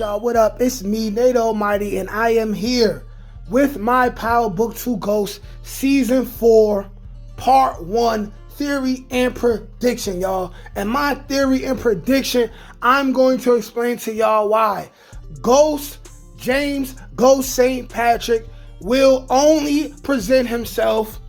right, y'all, what up? It's me, Nate Almighty, and I am here with my Power Book 2 Ghost Season 4, Part 1, Theory and Prediction, y'all. And my theory and prediction, I'm going to explain to y'all why Ghost James Ghost St. Patrick will only present himself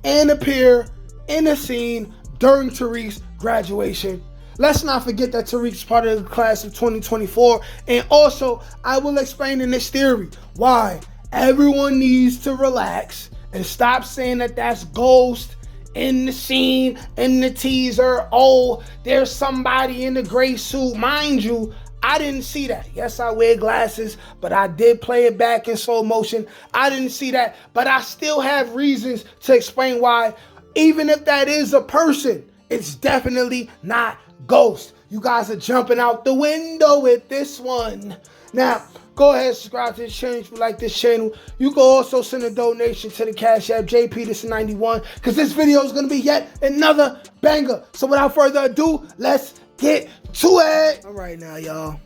and appear in a scene during Tariq's graduation. Let's not forget that Tariq's part of the class of 2024. And also, I will explain in this theory why everyone needs to relax and stop saying that that's Ghost in the scene, in the teaser. Oh, there's somebody in the gray suit. Mind you, I didn't see that. Yes, I wear glasses, but I did play it back in slow motion. I didn't see that, but I still have reasons to explain why, even if that is a person, it's definitely not Ghost. You guys are jumping out the window with this one. Now, go ahead and subscribe to this channel if you like this channel. You can also send a donation to the Cash App JP91 because this video is going to be yet another banger. So without further ado, let's get to it. All right now, y'all.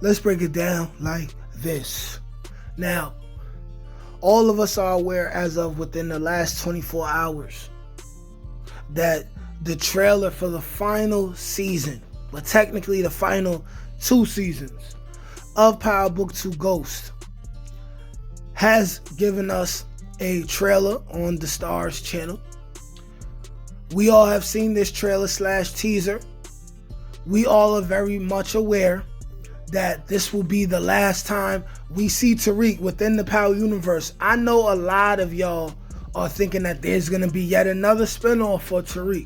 Let's break it down like this. Now, all of us are aware as of within the last 24 hours that the trailer for the final season, but technically the final 2 seasons of Power Book 2 Ghost, has given us a trailer on the Starz channel. We all have seen this trailer / teaser. We all are very much aware that this will be the last time we see Tariq within the Power universe. I know a lot of y'all are thinking that there's going to be yet another spinoff for Tariq.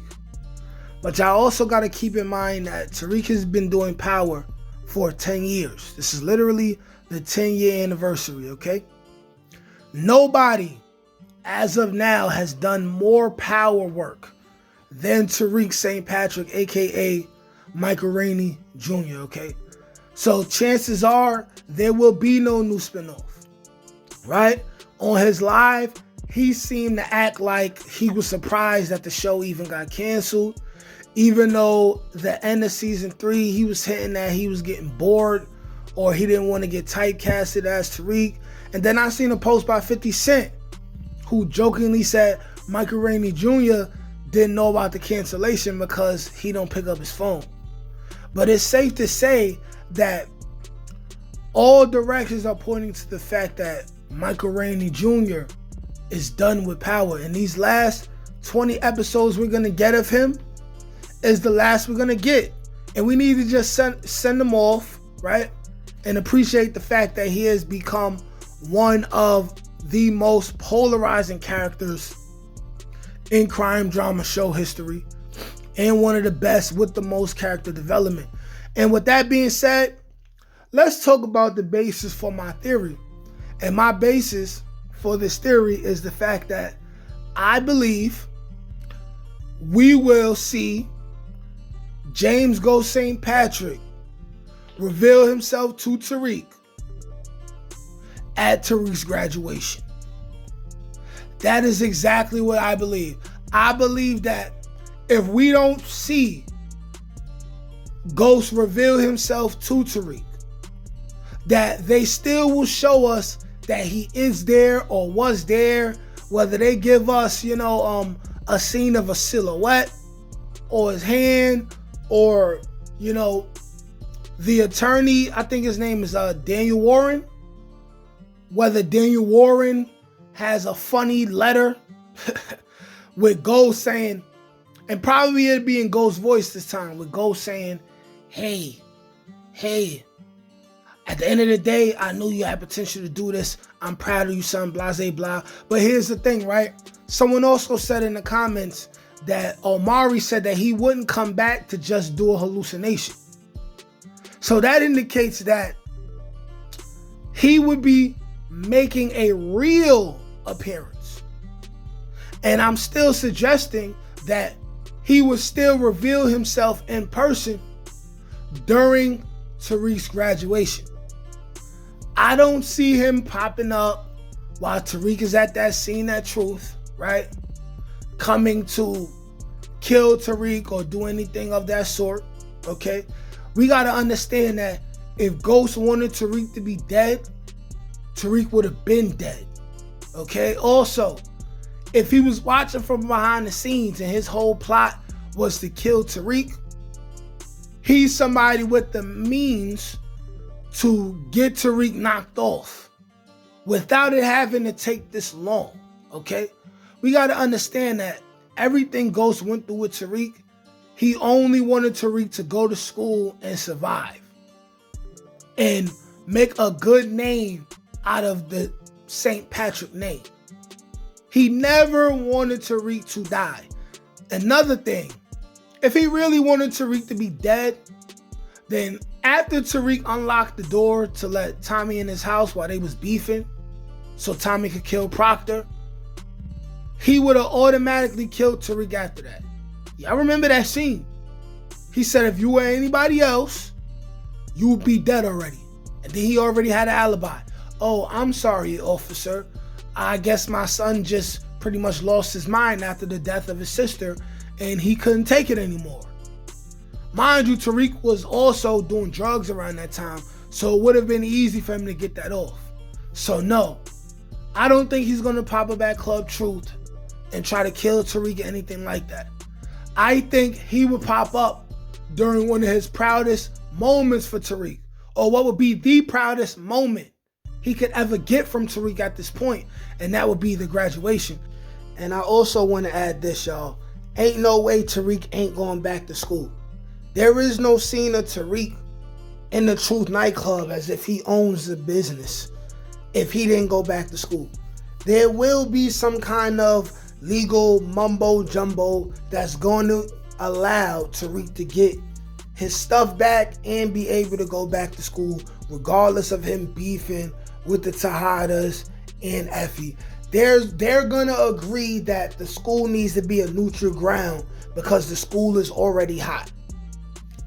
But y'all also got to keep in mind that Tariq has been doing Power for 10 years. This is literally the 10-year anniversary, okay? Nobody, as of now, has done more Power work than Tariq St. Patrick, a.k.a. Michael Rainey Jr., okay? So chances are there will be no new spinoff, right? On his live, he seemed to act like he was surprised that the show even got canceled. Even though the end of season 3, he was hinting that he was getting bored or he didn't want to get typecasted as Tariq. And then I seen a post by 50 Cent who jokingly said Michael Rainey Jr. didn't know about the cancellation because he don't pick up his phone. But it's safe to say that all directions are pointing to the fact that Michael Rainey Jr. is done with Power. And these last 20 episodes we're going to get of him is the last we're going to get. And we need to just send him off, right? And appreciate the fact that he has become one of the most polarizing characters in crime drama show history. And one of the best with the most character development. And with that being said, let's talk about the basis for my theory. And my basis for this theory is the fact that I believe we will see James Ghost St. Patrick reveal himself to Tariq at Tariq's graduation. That is exactly what I believe. I believe that if we don't see Ghost reveal himself to Tariq, that they still will show us that he is there or was there, whether they give us, a scene of a silhouette or his hand, or, the attorney, I think his name is Daniel Warren, whether Daniel Warren has a funny letter with Ghost saying, and probably it'd be in Ghost's voice this time, with Ghost saying, hey, at the end of the day, I knew you had potential to do this. I'm proud of you, son, blase, blah. But here's the thing, right? Someone also said in the comments that Omari said that he wouldn't come back to just do a hallucination. So that indicates that he would be making a real appearance. And I'm still suggesting that he would still reveal himself in person during Tariq's graduation. I don't see him popping up while Tariq is at that scene at Truth, right? Coming to kill Tariq or do anything of that sort, okay? We got to understand that If Ghost wanted Tariq to be dead, Tariq would have been dead. Okay? Also, if he was watching from behind the scenes and his whole plot was to kill Tariq, he's somebody with the means to get Tariq knocked off without it having to take this long. Okay? We got to understand that everything Ghost went through with Tariq, he only wanted Tariq to go to school and survive and make a good name out of the St. Patrick name. He never wanted Tariq to die. Another thing, if he really wanted Tariq to be dead, then after Tariq unlocked the door to let Tommy in his house while they was beefing, so Tommy could kill Proctor, he would have automatically killed Tariq after that. Y'all remember that scene? He said if you were anybody else, you would be dead already. And then he already had an alibi. Oh, I'm sorry, officer. I guess my son just pretty much lost his mind after the death of his sister and he couldn't take it anymore. Mind you, Tariq was also doing drugs around that time, so it would have been easy for him to get that off. So no, I don't think he's going to pop up at Club Truth and try to kill Tariq or anything like that. I think he would pop up during one of his proudest moments for Tariq, or what would be the proudest moment he could ever get from Tariq at this point, and that would be the graduation. And I also want to add this, y'all. Ain't no way Tariq ain't going back to school. There is no scene of Tariq in the Truth nightclub as if he owns the business if he didn't go back to school. There will be some kind of legal mumbo jumbo that's going to allow Tariq to get his stuff back and be able to go back to school regardless of him beefing with the Tejadas and Effie. They're gonna agree that the school needs to be a neutral ground because the school is already hot.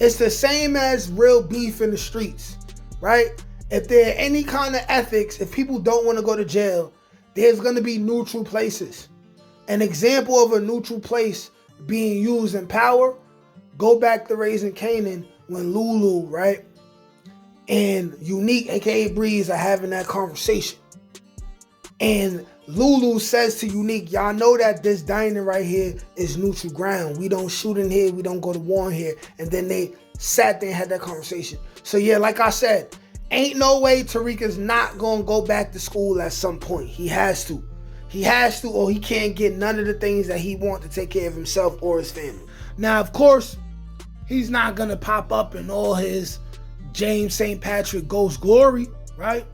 It's the same as real beef in the streets, right? If there are any kind of ethics, if people don't want to go to jail, there's gonna be neutral places. An example of a neutral place being used in Power, go back to Raising Kanan when Lulu, right, and Unique, aka Breeze, are having that conversation. And Lulu says to Unique, y'all know that this diner right here is neutral ground. We don't shoot in here. We don't go to war in here. And then they sat there and had that conversation. So yeah, like I said, ain't no way Tariq is not going to go back to school at some point. He has to. He has to, or he can't get none of the things that he wants to take care of himself or his family. Now, of course, he's not going to pop up in all his James St. Patrick Ghost glory, right?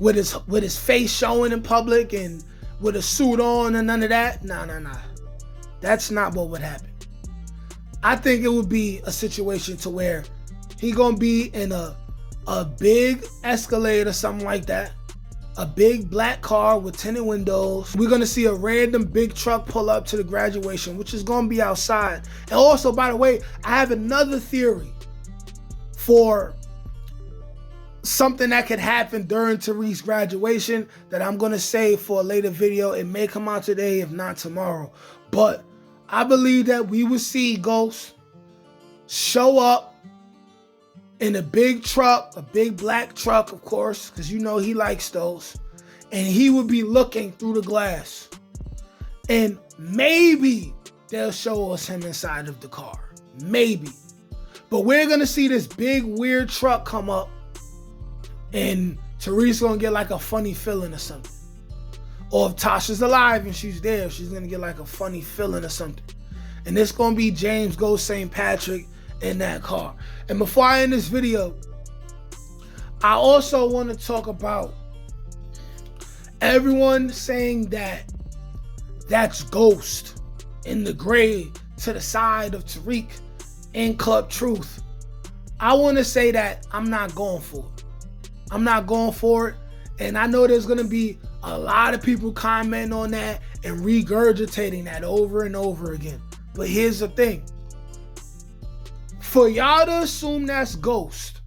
with his face showing in public and with a suit on and none of that. Nah. That's not what would happen. I think it would be a situation to where he gonna be in a big Escalade or something like that. A big black car with tinted windows. We're gonna see a random big truck pull up to the graduation, which is gonna be outside. And also, by the way, I have another theory for something that could happen during Tariq's graduation that I'm gonna save for a later video. It may come out today, if not tomorrow. But I believe that we will see Ghost show up in a big truck, a big black truck, of course, because you know he likes those. And he would be looking through the glass. And maybe they'll show us him inside of the car. Maybe. But we're going to see this big, weird truck come up. And Tariq's going to get like a funny feeling or something. Or if Tasha's alive and she's there, she's going to get like a funny feeling or something. And it's going to be James Ghost St. Patrick in that car. And before I end this video, I also want to talk about everyone saying that that's Ghost in the grave to the side of Tariq in Club Truth. I want to say that I'm not going for it. I'm not going for it. And I know there's going to be a lot of people commenting on that and regurgitating that over and over again. But here's the thing. For y'all to assume that's Ghost,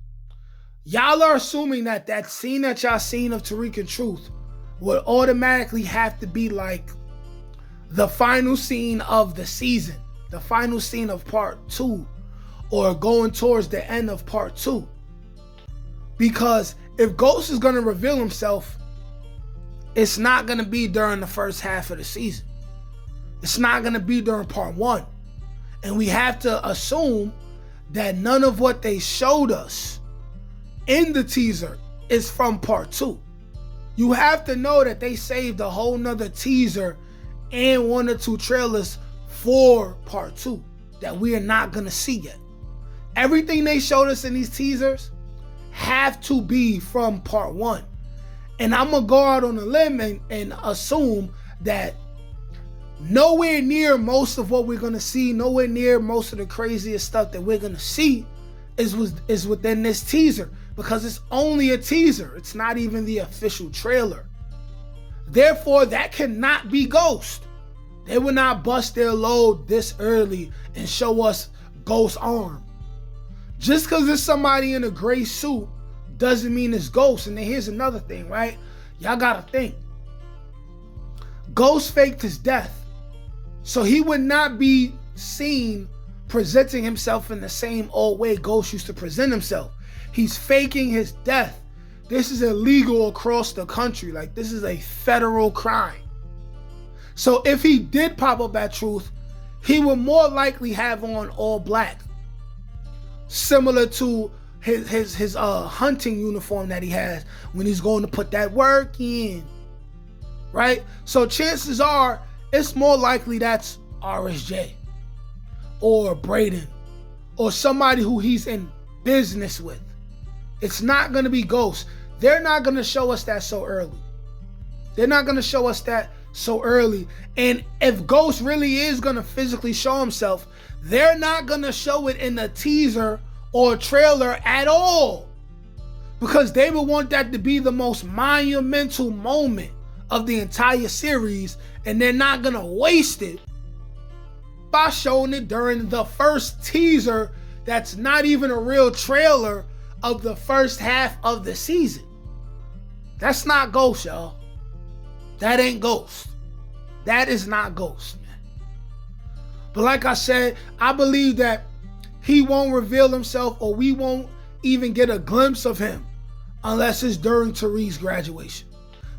y'all are assuming that that scene that y'all seen of Tariq and Truth would automatically have to be like the final scene of the season, the final scene of part 2, or going towards the end of part 2. Because if Ghost is gonna reveal himself, it's not gonna be during the first half of the season. It's not gonna be during part 1. And we have to assume that none of what they showed us in the teaser is from part 2. You have to know that they saved a whole nother teaser and 1 or 2 trailers for part 2 that we are not gonna see yet. Everything they showed us in these teasers have to be from part 1. And I'm gonna go out on a limb and assume that nowhere near most of what we're gonna see, nowhere near most of the craziest stuff that we're gonna see is within this teaser, because it's only a teaser. It's not even the official trailer. Therefore, that cannot be Ghost. They would not bust their load this early and show us Ghost's arm. Just because it's somebody in a gray suit doesn't mean it's Ghost. And then here's another thing, right? Y'all gotta think. Ghost faked his death. So he would not be seen presenting himself in the same old way Ghost used to present himself. He's faking his death. This is illegal across the country. Like, this is a federal crime. So if he did pop up at Truth, he would more likely have on all black, similar to his hunting uniform that he has when he's going to put that work in, right? So chances are it's more likely that's RSJ or Braden or somebody who he's in business with. It's not going to be Ghost. They're not going to show us that so early. They're not going to show us that so early. And if Ghost really is going to physically show himself, they're not going to show it in a teaser or a trailer at all, because they would want that to be the most monumental moment of the entire series, and they're not going to waste it by showing it during the first teaser that's not even a real trailer of the first half of the season. That's not Ghost, y'all. That ain't Ghost. That is not Ghost, man. But like I said, I believe that he won't reveal himself, or we won't even get a glimpse of him unless it's during Tariq's graduation.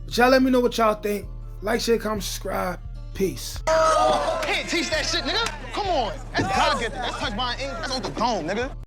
But y'all let me know what y'all think. Like, share, comment, subscribe. Peace. Can't teach that shit, nigga. Come on. That's God get that. That's touch my ink. That's on the dome, nigga.